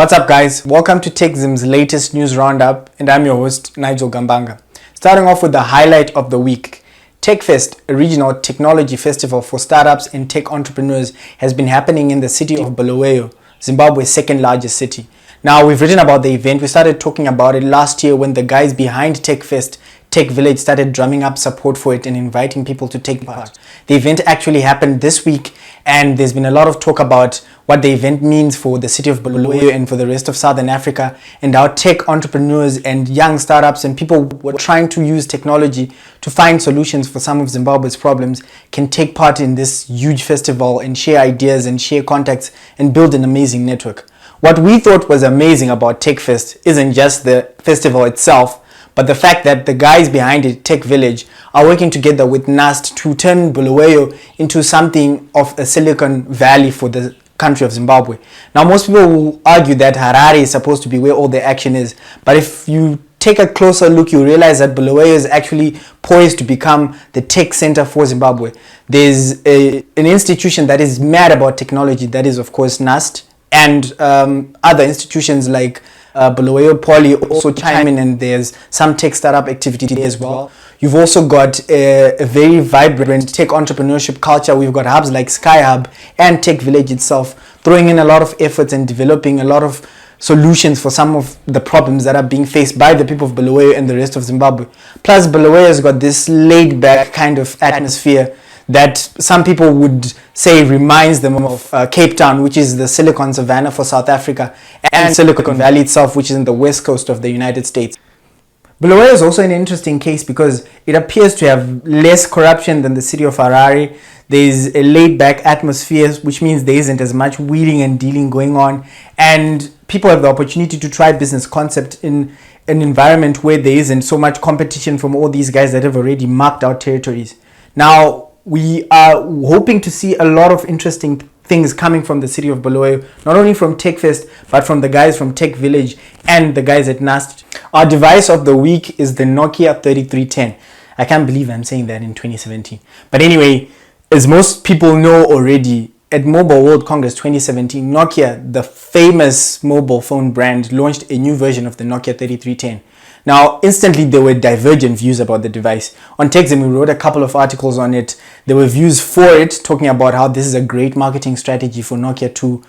What's up, guys? Welcome to TechZim's latest news roundup, and I'm your host, Nigel Gambanga. Starting off with the highlight of the week. TechFest, a regional technology festival for startups and tech entrepreneurs, has been happening in the city of Bulawayo, Zimbabwe's second largest city. Now, we've written about the event. We started talking about it last year when the guys behind TechFest, Tech Village, started drumming up support for it and inviting people to take part. The event actually happened this week, and there's been a lot of talk about what the event means for the city of Bulawayo and for the rest of Southern Africa, and how tech entrepreneurs and young startups and people who are trying to use technology to find solutions for some of Zimbabwe's problems can take part in this huge festival and share ideas and share contacts and build an amazing network. What we thought was amazing about TechFest isn't just the festival itself, but the fact that the guys behind it, Tech Village, are working together with NAST to turn Bulawayo into something of a Silicon Valley for the country of Zimbabwe. Now, most people will argue that Harare is supposed to be where all the action is, but if you take a closer look, you realize that Bulawayo is actually poised to become the tech center for Zimbabwe. There's an institution that is mad about technology, that is, of course, NAST, and other institutions like Bulawayo Poly also chime in, and there's some tech startup activity there as well. You've also got a very vibrant tech entrepreneurship culture. We've got hubs like SkyHub and Tech Village itself throwing in a lot of efforts and developing a lot of solutions for some of the problems that are being faced by the people of Bulawayo and the rest of Zimbabwe. Plus, Bulawayo has got this laid-back kind of atmosphere that some people would say reminds them of Cape Town, which is the Silicon Savannah for South Africa, and Silicon Valley itself, which is in the west coast of the United States. Bulawayo is also an interesting case because it appears to have less corruption than the city of Harare. There is a laid-back atmosphere, which means there isn't as much wheeling and dealing going on, and people have the opportunity to try business concept in an environment where there isn't so much competition from all these guys that have already marked out territories. Now, we are hoping to see a lot of interesting things coming from the city of Bulawayo, not only from TechFest, but from the guys from Tech Village and the guys at NAST. Our device of the week is the Nokia 3310. I can't believe I'm saying that in 2017. But anyway, as most people know already, at Mobile World Congress 2017, Nokia, the famous mobile phone brand, launched a new version of the Nokia 3310. Now, instantly there were divergent views about the device. On TechZim, we wrote a couple of articles on it. There were views for it, talking about how this is a great marketing strategy for Nokia to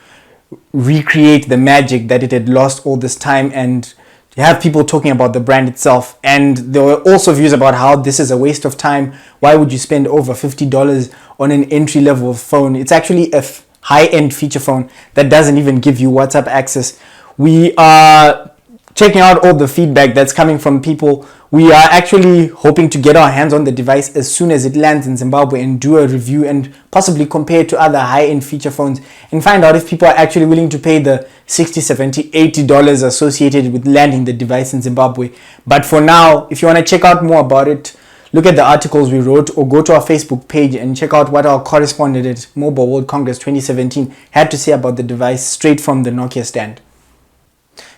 recreate the magic that it had lost all this time, and have people talking about the brand itself. And there were also views about how this is a waste of time. Why would you spend over $50 on an entry-level phone? It's actually a high-end feature phone that doesn't even give you WhatsApp access. We are checking out all the feedback that's coming from people. We are actually hoping to get our hands on the device as soon as it lands in Zimbabwe and do a review and possibly compare it to other high-end feature phones and find out if people are actually willing to pay the $60, $70, $80 associated with landing the device in Zimbabwe. But for now, if you want to check out more about it, look at the articles we wrote or go to our Facebook page and check out what our correspondent at Mobile World Congress 2017 had to say about the device straight from the Nokia stand.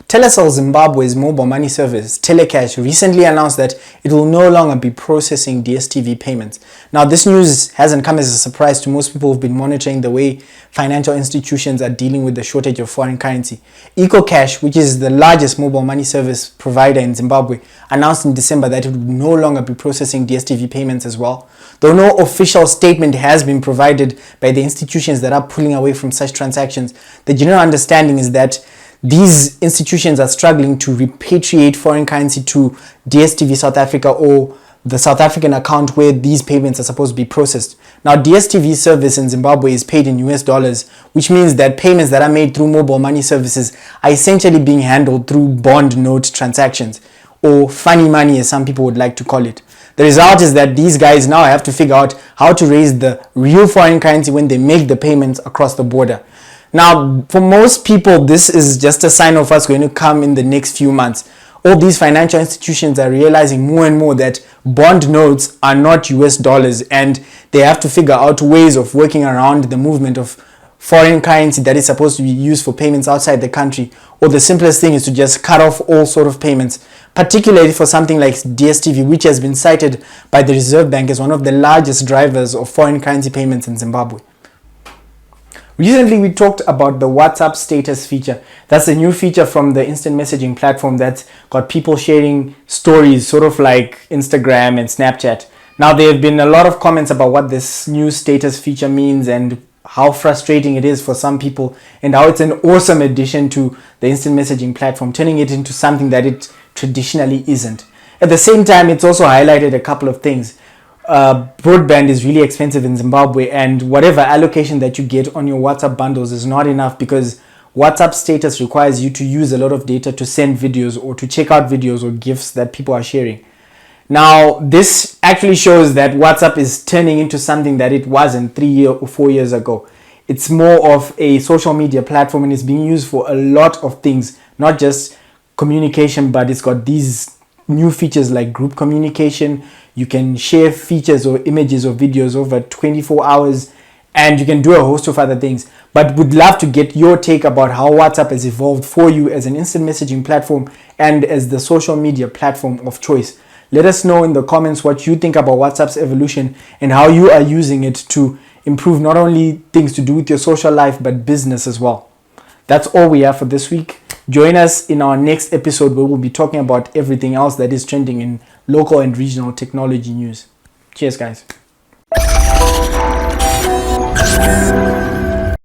Telecel Zimbabwe's mobile money service, TeleCash, recently announced that it will no longer be processing DStv payments. Now, this news hasn't come as a surprise to most people who've been monitoring the way financial institutions are dealing with the shortage of foreign currency. EcoCash, which is the largest mobile money service provider in Zimbabwe, announced in December that it would no longer be processing DStv payments as well. Though no official statement has been provided by the institutions that are pulling away from such transactions, the general understanding is that these institutions are struggling to repatriate foreign currency to DStv South Africa or the South African account where these payments are supposed to be processed. Now, DStv service in Zimbabwe is paid in US dollars, which means that payments that are made through mobile money services are essentially being handled through bond note transactions, or funny money as some people would like to call it. The result is that these guys now have to figure out how to raise the real foreign currency when they make the payments across the border. Now, for most people, this is just a sign of what's going to come in the next few months. All these financial institutions are realizing more and more that bond notes are not US dollars, and they have to figure out ways of working around the movement of foreign currency that is supposed to be used for payments outside the country. Or the simplest thing is to just cut off all sort of payments, particularly for something like DStv, which has been cited by the Reserve Bank as one of the largest drivers of foreign currency payments in Zimbabwe. Recently, we talked about the WhatsApp status feature. That's a new feature from the instant messaging platform that's got people sharing stories, sort of like Instagram and Snapchat. Now, there have been a lot of comments about what this new status feature means and how frustrating it is for some people, and how it's an awesome addition to the instant messaging platform, turning it into something that it traditionally isn't. At the same time, it's also highlighted a couple of things. Broadband is really expensive in Zimbabwe, and whatever allocation that you get on your WhatsApp bundles is not enough, because WhatsApp status requires you to use a lot of data to send videos or to check out videos or GIFs that people are sharing. Now, this actually shows that WhatsApp is turning into something that it wasn't 3 or 4 years ago. It's more of a social media platform, and it's being used for a lot of things, not just communication, but it's got these new features like group communication. You can share features or images or videos over 24 hours, and you can do a host of other things. But would love to get your take about how WhatsApp has evolved for you as an instant messaging platform and as the social media platform of choice. Let us know in the comments what you think about WhatsApp's evolution and how you are using it to improve not only things to do with your social life, but business as well. That's all we have for this week. Join us in our next episode, where we'll be talking about everything else that is trending in local and regional technology news. Cheers, guys.